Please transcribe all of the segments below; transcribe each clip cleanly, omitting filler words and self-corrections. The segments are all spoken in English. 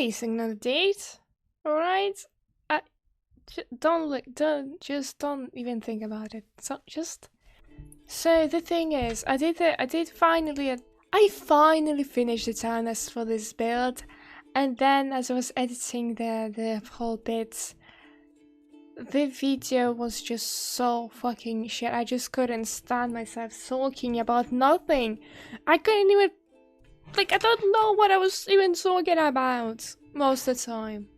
releasing another date. Alright? Don't even think about it. So the thing is, I finally finished the timeless for this build, and then as I was editing the whole bits, the video was just so fucking shit. I just couldn't stand myself talking about nothing. I couldn't even, I don't know what I was even talking about most of the time.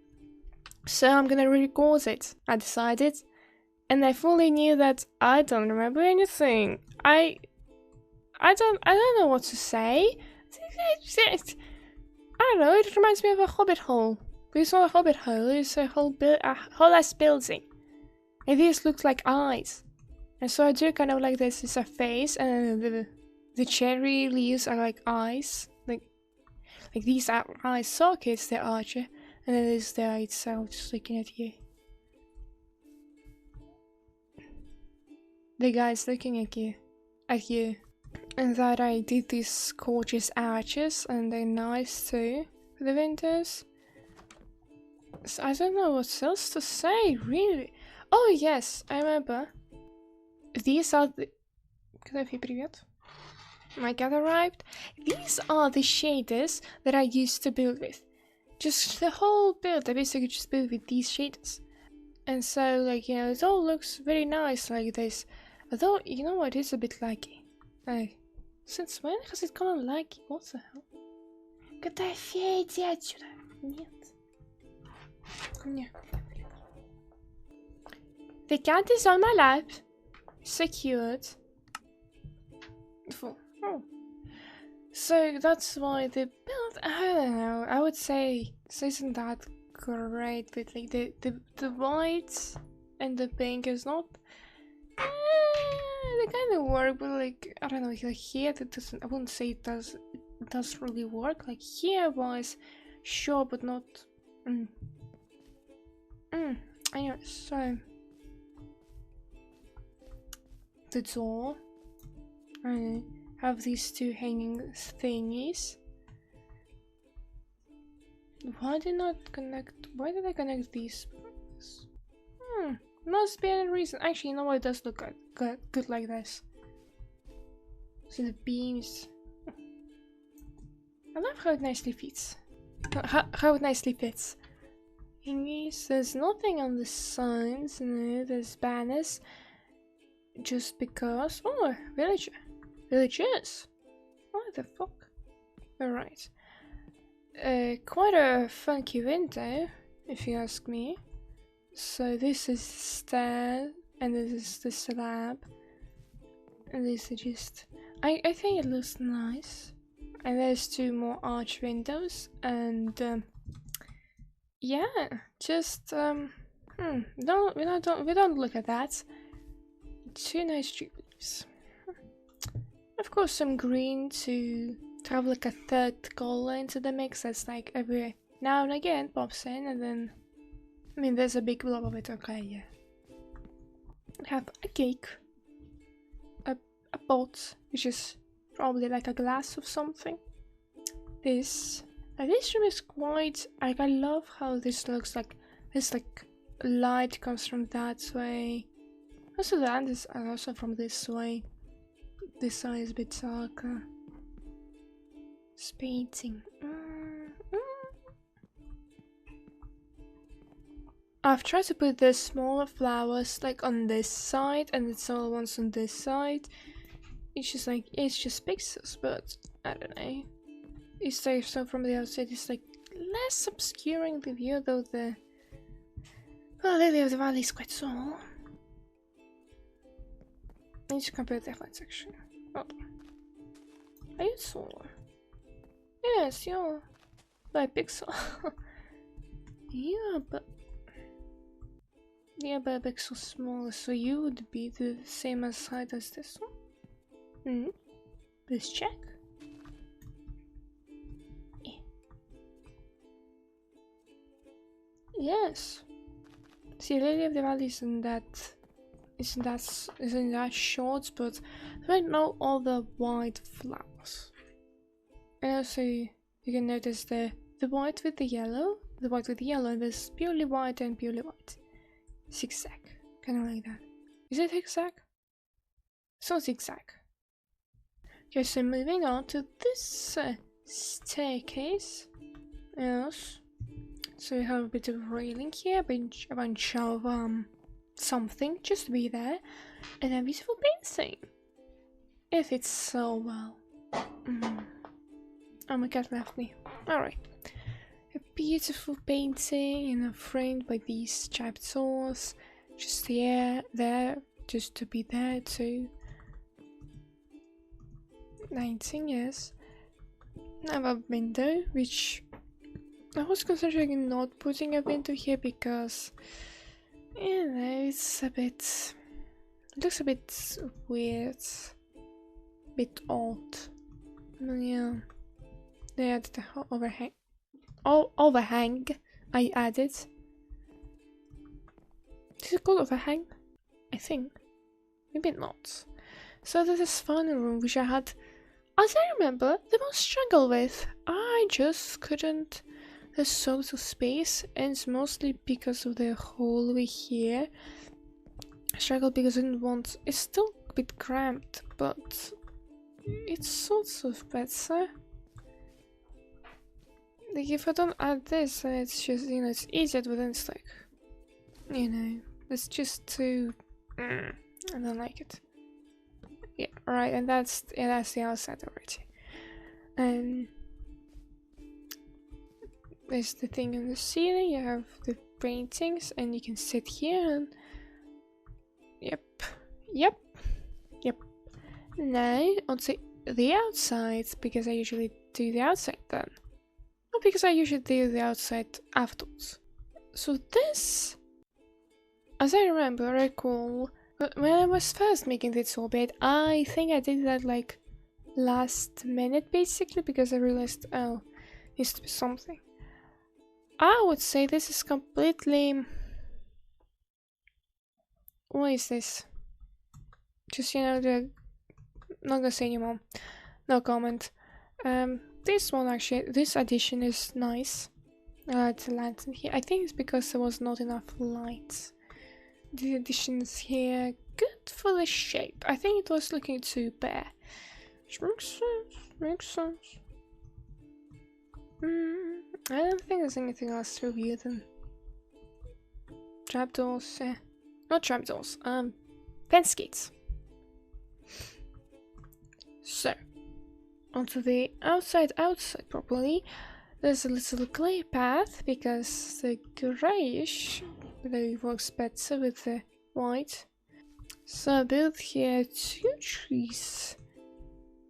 So I'm gonna record it, I decided. And I fully knew that I don't remember anything. I don't know what to say. I don't know, it reminds me of a hobbit hole. But it's not a hobbit hole, it's a whole ass building. And these look like eyes. And so I do kind of like this is a face, and the cherry leaves are like eyes. Like these are eye sockets, the archer. And then there's the eye itself just looking at you. The guy's looking at you. And that I did these gorgeous arches, and they're nice too for the winters. So I don't know what else to say, really. Oh yes, I remember. These are the... Привет. My cat arrived. These are the shaders that I used to build with. Just the whole build, I basically just built with these shaders. And so, like, you know, it all looks very nice like this. Although, you know what, it's a bit laggy. Like, since when has it gone laggy? What the hell? Котофей, иди отсюда. Нет. Нет. The cat is on my lap. So cute. Oh. So that's why the build, I don't know, I would say this isn't that great, but like the white and the pink is not, they kind of work, but like, I don't know, like here that doesn't, I wouldn't say it does really work. Like here was sure, but not, anyway, so the door, I have these two hanging thingies. Why did I connect these? Must be any reason. Actually, you know what? It does look good like this. So the beams. I love how it nicely fits. How it nicely fits. Thingies. There's nothing on the signs. No, there's banners. Just because. Oh, villager. Villagers? What the fuck? Alright. Quite a funky window, if you ask me. So this is the stair, and this is the slab. And this is just... I think it looks nice. And there's two more arch windows, and yeah, just we don't look at that. Two nice tree leaves. Of course, some green to have like a third color into the mix. That's like every now and again pops in, and then I mean there's a big blob of it. Okay, yeah. I have a cake, a pot, which is probably like a glass of something. This room is quite like, I love how this looks like. This like light comes from that way. Also, the land is also from this way. This side is a bit darker. It's painting. I've tried to put the smaller flowers like on this side and the smaller ones on this side. It's just like, it's just pixels, but I don't know. It's like, so from the outside it's like less obscuring the view, though the Lily of the Valley is quite small. I need to compare the light section. Oh. Are you taller? Yes, you're by pixel. Yeah, but by a pixel smaller, so you would be the same as height as this one. Let's check. Yeah. Yes. See, Lily of the Valley isn't that short, but right now all the white flowers. And also you can notice the the white with the yellow, and there's purely white and purely white. Zigzag, kind of like that. Is it zigzag? So zigzag. Okay, so moving on to this staircase. Yes. So we have a bit of railing here, a bunch of something just to be there, and a beautiful painting. It fits so well. Oh, my cat left me. Alright. A beautiful painting, you know, framed by these trapdoors. Just here, there, just to be there too. 19 years. I have a window, which I was considering not putting a window here because, you know, it's a bit. It looks a bit weird. Bit odd. Yeah. They added the overhang. Oh, overhang. I added. Is it called overhang? I think. Maybe not. So there's this final room which I had, as I remember, the most struggle with. I just couldn't. There's so little space, and it's mostly because of the hallway here. I struggled because I didn't want. It's still a bit cramped, but it's sort of better. Like if I don't add this, then it's just, you know, it's easier, but then it's like, you know, it's just too. I don't like it. Yeah, right, and that's the outside already. There's the thing on the ceiling. You have the paintings, and you can sit here and. Yep. Now onto the outside, because I usually do the outside then. Not because I usually do the outside afterwards. So this, as I recall, when I was first making this orbit, I think I did that like last minute basically, because I realized, oh, needs to be something. I would say this is completely. What is this? Just, you know, not gonna say anymore. No comment. This one actually, this addition is nice. The lantern here. I think it's because there was not enough lights. The additions here, good for the shape. I think it was looking too bare. Which makes sense. I don't think there's anything else to review than trapdoors. Not trapdoors. Fence gates. So, onto the outside properly. There's a little clay path because the greyish really works better with the white. So I built here 2 trees,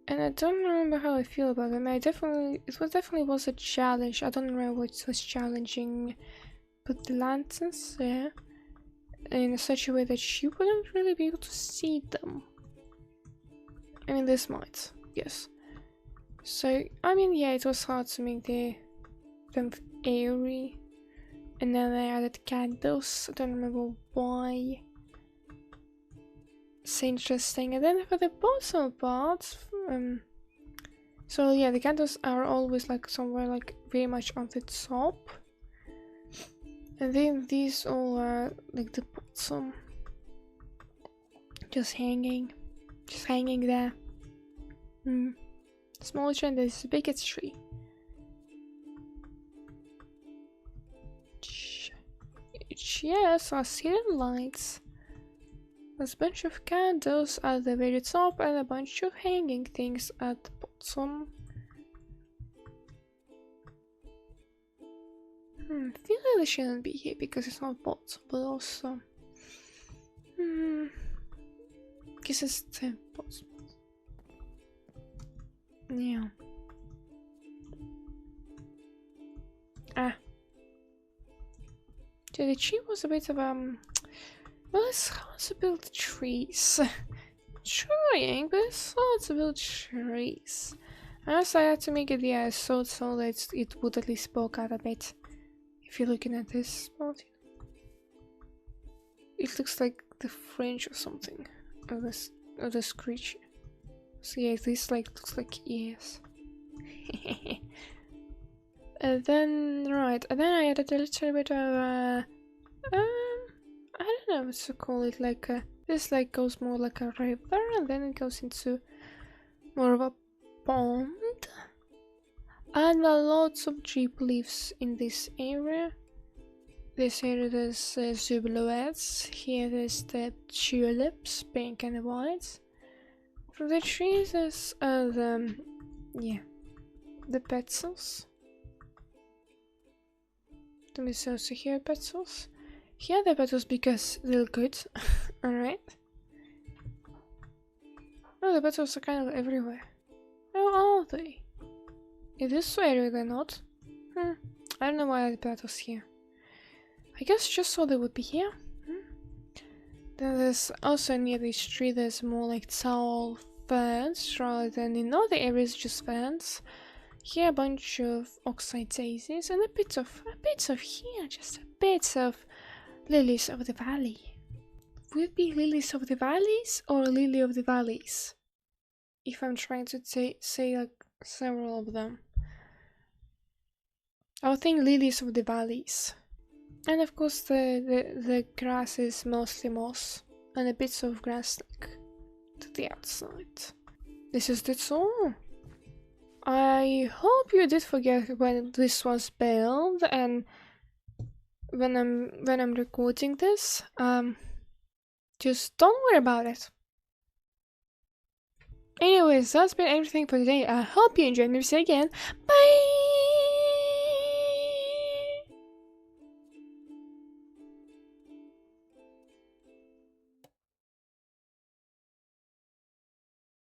and I don't remember how I feel about them. It definitely was a challenge. I don't remember what was challenging. Put the lanterns there in such a way that you wouldn't really be able to see them. I mean, this might, yes. So, I mean, yeah, it was hard to make them airy. And then I added candles. I don't remember why. It's interesting. And then for the bottom part, so yeah, the candles are always like somewhere like very much on the top. And then these all are like the bottom. Just hanging there. Small tree and this the biggest tree. Yes, I see the lights. There's a bunch of candles at the very top and a bunch of hanging things at the bottom. I feel like they shouldn't be here because it's not bottom, but also. Guess it's the bottom. Yeah. So the tree was a bit of well, it's hard to build trees. Trying, but it's hard to build trees. Unless I had to make it, yeah, so tall that it would at least poke out a bit. If you're looking at this spot, it looks like the fringe or something of this creature. So yeah, this like looks like ears. then I added a little bit of I don't know what to call it, like this like goes more like a river, and then it goes into more of a pond. And lots of jeep leaves in this area. This area there's zubluettes. Here there's the tulips, pink and white. From the trees there's the petals. Let me also here petals. Here the petals because they're good. Alright. Oh, the petals are kind of everywhere. How are they? In this area they're not. I don't know why the petals here. I guess just so they would be here. Then there's also near this tree there's more like tall ferns rather than in other areas just ferns. Here a bunch of oxide daisies and a bit of here, just a bit of lilies of the valley. Would it be lilies of the valleys or lily of the valleys? If I'm trying to say like several of them. I'll think lilies of the valleys. And of course the grass is mostly moss and a bit of grass like to the outside. This is the tour. I hope you did forget when this was built and when I'm recording this. Just don't worry about it. Anyways, that's been everything for today. I hope you enjoyed. Maybe see you again. Bye!